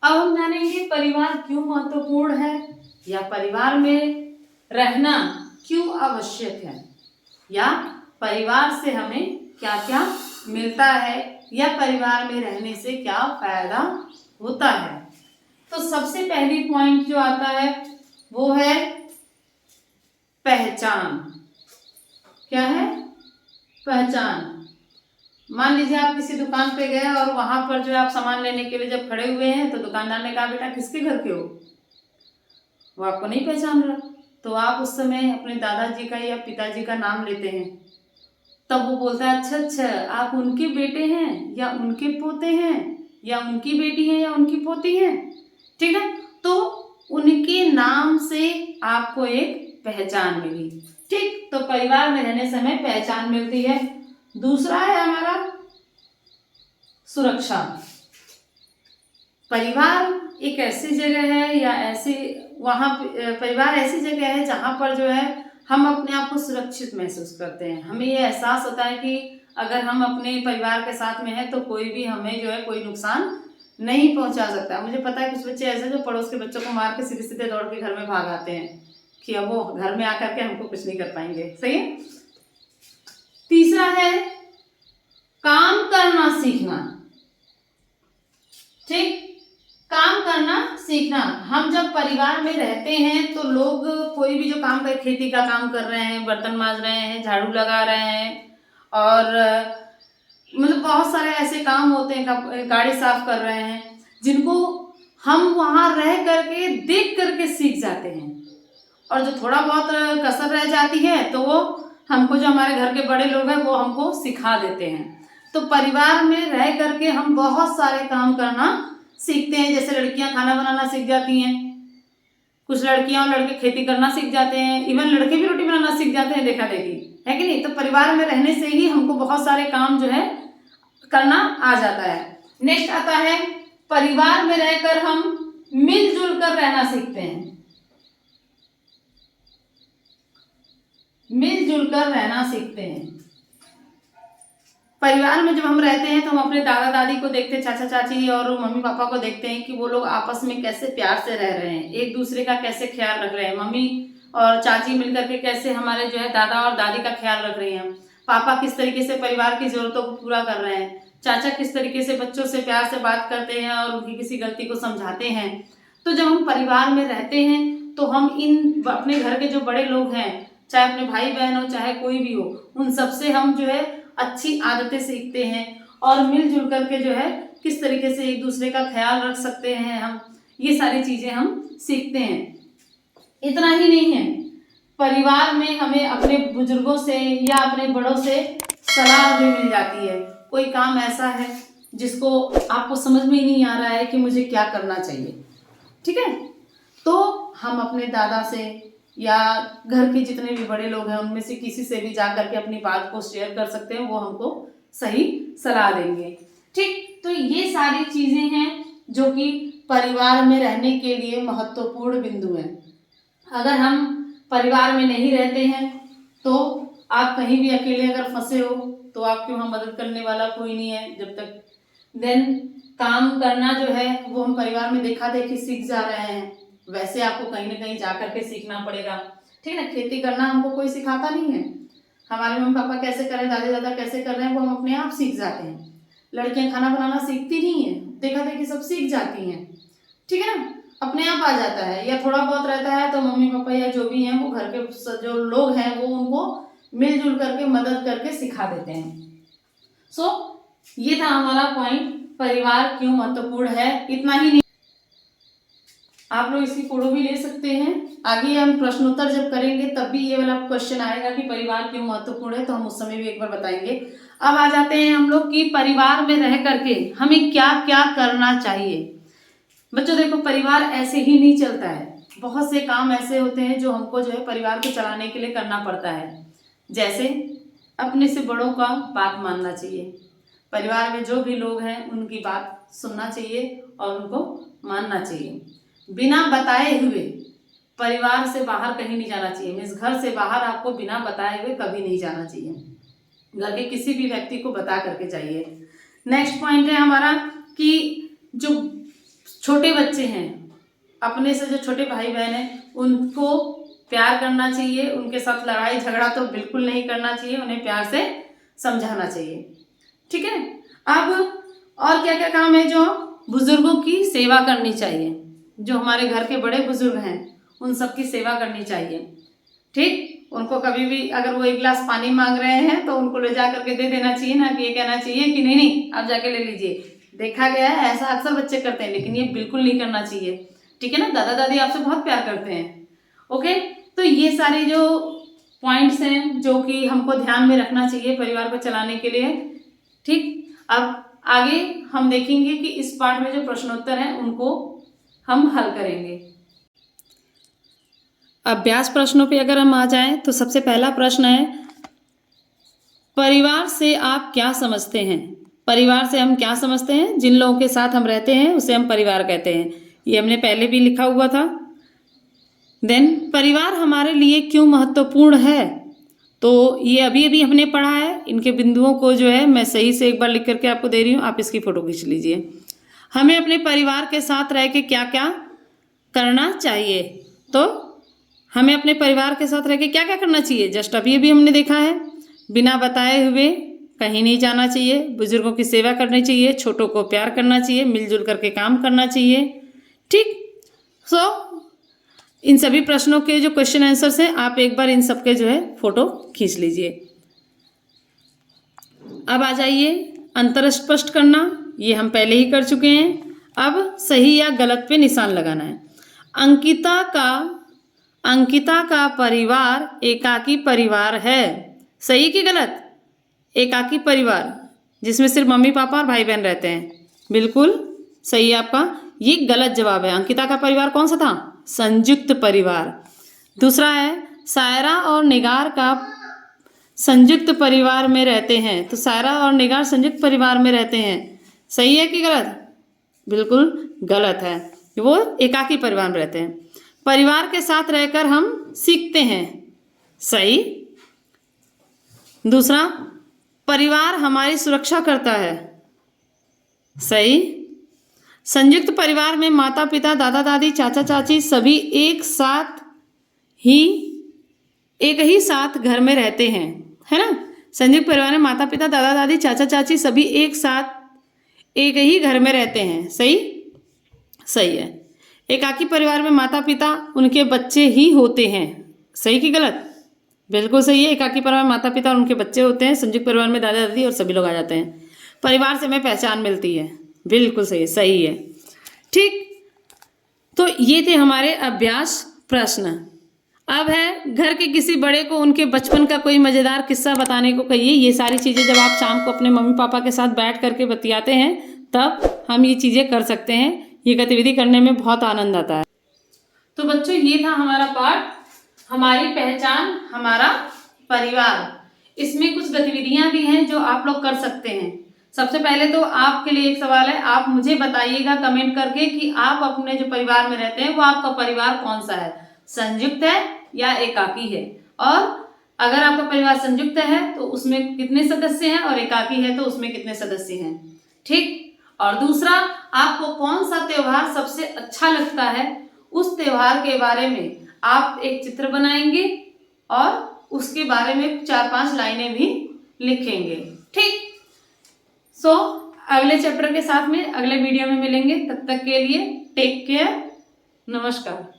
अब हम जानेंगे परिवार क्यों महत्वपूर्ण है, या परिवार में रहना क्यों आवश्यक है, या परिवार से हमें क्या क्या मिलता है, या परिवार में रहने से क्या फायदा होता है। तो सबसे पहली पॉइंट जो आता है वो है पहचान। क्या है? पहचान। मान लीजिए आप किसी दुकान पे गए और वहां पर जो आप सामान लेने के लिए जब खड़े हुए हैं तो दुकानदार ने कहा बेटा किसके घर के हो, वो आपको नहीं पहचान रहा, तो आप उस समय अपने दादाजी का या पिताजी का नाम लेते हैं। तब वो बोलता है अच्छा अच्छा आप उनके बेटे हैं या उनके पोते हैं, या उनकी बेटी है या उनकी पोती है, ठीक है। तो उनके नाम से आपको एक पहचान मिली, ठीक। तो परिवार में रहने समय पहचान मिलती है। दूसरा है हमारा सुरक्षा। परिवार एक ऐसी जगह है या ऐसी परिवार ऐसी जगह है जहाँ पर जो है हम अपने आप को सुरक्षित महसूस करते हैं। हमें ये एहसास होता है कि अगर हम अपने परिवार के साथ में हैं तो कोई भी हमें जो है कोई नुकसान नहीं पहुंचा सकता। मुझे पता है कुछ बच्चे ऐसे जो पड़ोस के बच्चों को मार के सीधे सीधे दौड़ के घर में भाग आते हैं कि अब वो घर में आकर के हमको कुछ नहीं कर पाएंगे, सही है। तीसरा है काम करना सीखना, ठीक। काम करना सीखना। हम जब परिवार में रहते हैं तो लोग कोई भी जो काम कर, खेती का काम कर रहे हैं, बर्तन मांज रहे हैं, झाड़ू लगा रहे हैं, और मतलब बहुत सारे ऐसे काम होते हैं, गाड़ी साफ कर रहे हैं, जिनको हम वहां रह करके देख करके सीख जाते हैं। और जो थोड़ा बहुत कसर रह जाती है तो वो हमको, जो हमारे घर के बड़े लोग हैं वो हमको सिखा देते हैं। तो परिवार में रह करके हम बहुत सारे काम करना सीखते हैं। जैसे लड़कियां खाना बनाना सीख जाती हैं, कुछ लड़कियां और लड़के खेती करना सीख जाते हैं, इवन लड़के भी रोटी बनाना सीख जाते हैं, देखा देखी है कि नहीं। तो परिवार में रहने से ही हमको बहुत सारे काम जो है करना आ जाता है। नेक्स्ट आता है परिवार में रहकर हम मिलजुल कर रहना सीखते हैं। मिलजुल कर रहना सीखते हैं। परिवार में जब हम रहते हैं तो हम अपने दादा दादी को देखते हैं, चाचा चाची और मम्मी पापा को देखते हैं कि वो लोग आपस में कैसे प्यार से रह रहे हैं, एक दूसरे का कैसे ख्याल रख रहे हैं। मम्मी और चाची मिलकर के कैसे हमारे जो है दादा और दादी का ख्याल रख रही हैं। पापा किस तरीके से परिवार की जरूरतों को पूरा कर रहे हैं। चाचा किस तरीके से बच्चों से प्यार से बात करते हैं और उनकी किसी गलती को समझाते हैं। तो जब हम परिवार में रहते हैं तो हम इन अपने घर के जो बड़े लोग हैं, चाहे अपने भाई बहन हो चाहे कोई भी हो, उन सबसे हम जो है अच्छी आदतें सीखते हैं, और मिलजुल करके जो है किस तरीके से एक दूसरे का ख्याल रख सकते हैं हम, ये सारी चीजें हम सीखते हैं। इतना ही नहीं है, परिवार में हमें अपने बुजुर्गों से या अपने बड़ों से सलाह भी मिल जाती है। कोई काम ऐसा है जिसको आपको समझ में ही नहीं आ रहा है कि मुझे क्या करना चाहिए, ठीक है, तो हम अपने दादा से या घर के जितने भी बड़े लोग हैं उनमें से किसी से भी जाकर के अपनी बात को शेयर कर सकते हैं, वो हमको सही सलाह देंगे, ठीक। तो ये सारी चीजें हैं जो कि परिवार में रहने के लिए महत्वपूर्ण बिंदु हैं। अगर हम परिवार में नहीं रहते हैं तो आप कहीं भी अकेले अगर फंसे हो तो आपके वहाँ मदद करने वाला कोई नहीं है जब तक। देन काम करना जो है वो हम परिवार में देखा देखी सीख जा रहे हैं, वैसे आपको कहीं ना कहीं जा करके सीखना पड़ेगा, ठीक है ना। खेती करना हमको कोई सिखाता नहीं है, हमारे मम्मी पापा कैसे करें, दादी दादा कैसे कर रहे हैं वो हम अपने आप सीख जाते हैं। लड़कियां खाना बनाना सीखती नहीं है, देखा देखी सब सीख जाती हैं, ठीक है ना, अपने आप आ जाता है। या थोड़ा बहुत रहता है तो मम्मी पापा या जो भी हैं वो घर के जो लोग हैं वो उनको मिलजुल करके मदद करके सिखा देते हैं। सो ये था हमारा पॉइंट, परिवार क्यों महत्वपूर्ण है। इतना ही नहीं, आप लोग इसकी फोटो भी ले सकते हैं। आगे हम प्रश्नोत्तर जब करेंगे तब भी ये वाला क्वेश्चन आएगा कि परिवार क्यों महत्वपूर्ण है, तो हम उस समय भी एक बार बताएंगे। अब आ जाते हैं हम लोग कि परिवार में रह करके हमें क्या क्या करना चाहिए। बच्चों देखो, परिवार ऐसे ही नहीं चलता है, बहुत से काम ऐसे होते हैं जो हमको जो है परिवार को चलाने के लिए करना पड़ता है। जैसे अपने से बड़ों का बात मानना चाहिए, परिवार में जो भी लोग हैं उनकी बात सुनना चाहिए और उनको मानना चाहिए। बिना बताए हुए परिवार से बाहर कहीं नहीं जाना चाहिए, मीन्स घर से बाहर आपको बिना बताए हुए कभी नहीं जाना चाहिए, घर के किसी भी व्यक्ति को बता करके जाइए। नेक्स्ट पॉइंट है हमारा कि जो छोटे बच्चे हैं, अपने से जो छोटे भाई बहन हैं उनको प्यार करना चाहिए, उनके साथ लड़ाई झगड़ा तो बिल्कुल नहीं करना चाहिए, उन्हें प्यार से समझाना चाहिए। ठीक है। अब और क्या क्या काम है, जो बुजुर्गों की सेवा करनी चाहिए, जो हमारे घर के बड़े बुजुर्ग हैं उन सब की सेवा करनी चाहिए। ठीक, उनको कभी भी अगर वो एक गिलास पानी मांग रहे हैं तो उनको ले जा करके दे देना चाहिए, ना कि ये कहना चाहिए कि नहीं नहीं आप जाके ले लीजिए। देखा गया है ऐसा अक्सर बच्चे करते हैं, लेकिन ये बिल्कुल नहीं करना चाहिए। ठीक है ना, दादा दादी आपसे बहुत प्यार करते हैं। ओके, तो ये सारे जो पॉइंट्स हैं जो कि हमको ध्यान में रखना चाहिए परिवार को चलाने के लिए। ठीक, अब आगे हम देखेंगे कि इस पार्ट में जो प्रश्नोत्तर हैं उनको हम हल करेंगे। अभ्यास प्रश्नों पे अगर हम आ जाएं तो सबसे पहला प्रश्न है, परिवार से आप क्या समझते हैं? परिवार से हम क्या समझते हैं? जिन लोगों के साथ हम रहते हैं उसे हम परिवार कहते हैं। ये हमने पहले भी लिखा हुआ था। देन परिवार हमारे लिए क्यों महत्वपूर्ण है? तो ये अभी अभी हमने पढ़ा है। इनके बिंदुओं को जो है मैं सही से एक बार लिख करके आपको दे रही हूँ, आप इसकी फोटो खींच लीजिए। हमें अपने परिवार के साथ रह के क्या क्या करना चाहिए? तो हमें अपने परिवार के साथ रह के क्या क्या करना चाहिए, जस्ट अभी अभी हमने देखा है। बिना बताए हुए कहीं नहीं जाना चाहिए, बुजुर्गों की सेवा करनी चाहिए, छोटों को प्यार करना चाहिए, मिलजुल करके काम करना चाहिए। ठीक, सो इन सभी प्रश्नों के जो क्वेश्चन आंसर्स हैं आप एक बार इन सबके जो है फोटो खींच लीजिए। अब आ जाइए अंतर स्पष्ट करना, ये हम पहले ही कर चुके हैं। अब सही या गलत पे निशान लगाना है। अंकिता का परिवार एकाकी परिवार है, सही कि गलत? एकाकी परिवार जिसमें सिर्फ मम्मी पापा और भाई बहन रहते हैं, बिल्कुल सही है आपका। ये गलत जवाब है। अंकिता का परिवार कौन सा था? संयुक्त परिवार। दूसरा है, सायरा और निगार का संयुक्त परिवार में रहते हैं, तो सायरा और निगार संयुक्त परिवार में रहते हैं, सही है कि गलत? बिल्कुल गलत है, वो एकाकी परिवार में रहते हैं। परिवार के साथ रहकर हम सीखते हैं, सही। दूसरा, परिवार हमारी सुरक्षा करता है, सही। संयुक्त परिवार में माता पिता दादा दादी चाचा चाची सभी एक ही साथ घर में रहते हैं, है ना। संयुक्त परिवार में माता पिता दादा दादी चाचा चाची सभी एक साथ एक ही घर में रहते हैं, सही सही है। एकाकी परिवार में माता पिता उनके बच्चे ही होते हैं, सही कि गलत? बिल्कुल सही है। एकाकी परिवार में माता पिता और उनके बच्चे होते हैं, संयुक्त परिवार में दादा दादी और सभी लोग आ जाते हैं। परिवार से हमें पहचान मिलती है, बिल्कुल सही है, सही है। ठीक, तो ये थे हमारे अभ्यास प्रश्न। अब है घर के किसी बड़े को उनके बचपन का कोई मज़ेदार किस्सा बताने को कहिए। ये सारी चीज़ें जब आप शाम को अपने मम्मी पापा के साथ बैठ करके बतियाते हैं तब हम ये चीज़ें कर सकते हैं। ये गतिविधि करने में बहुत आनंद आता है। तो बच्चों, ये था हमारा पाठ, हमारी पहचान हमारा परिवार। इसमें कुछ गतिविधियां भी हैं जो आप लोग कर सकते हैं। सबसे पहले तो आपके लिए एक सवाल है, आप मुझे बताइएगा कमेंट करके कि आप अपने जो परिवार में रहते हैं वो आपका परिवार कौन सा है, संयुक्त है या एकाकी है। और अगर आपका परिवार संयुक्त है तो उसमें कितने सदस्य हैं, और एकाकी है तो उसमें कितने सदस्य हैं। ठीक, और दूसरा, आपको कौन सा त्योहार सबसे अच्छा लगता है, उस त्योहार के बारे में आप एक चित्र बनाएंगे और उसके बारे में 4-5 लाइनें भी लिखेंगे। ठीक, सो अगले चैप्टर के साथ में अगले वीडियो में मिलेंगे। तब तक के लिए टेक केयर, नमस्कार।